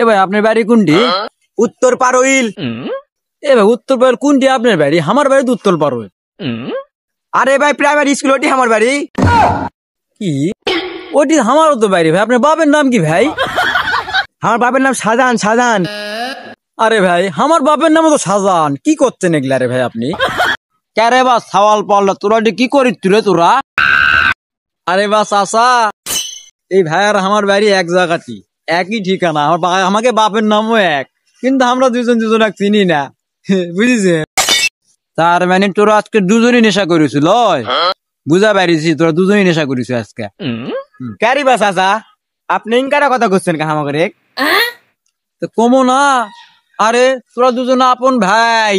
এ ভাই আপনার বাড়ি কোনটি? উত্তর পারুইল। এ ভাই উত্তর পারুইল কোনটি আপনার বাড়ি? আমার বাড়ি তো উত্তর পারুইল। আরে ভাই প্রাইমারি স্কুল ওটি আমার বাড়ি। কি ওটি আমারও তো বাড়ি ভাই। আপনার বাপের নাম কি ভাই? আমার বাপের নাম শাহজাহান। শাহজাহান। আরে ভাই আমার বাপের নাম তো শাহজাহান। কি করছেন এগুলা রে ভাই আপনি? ক্যারে বা সওয়াল পাল্লা তোরা কি করিস তুলে তোরা? আরে বা চাচা এই ভাই আর আমার বাড়ি এক জায়গাটি, একই ঠিকানা। আমাকে বাপের নামও এক, কিন্তু আমরা দুজন এক চিনি না। বুঝেছে? তার মানে তোরা আজকে দুজনই নেশা করেছিল? বুঝা পারিছি তোরা দুজনই নেশা করিস আজকে। ক্যারি বাস আসা আপনি ইনকারা কথা করছেন কাহামা করে তো কমো না। আরে তোরা দুজন আপন ভাই।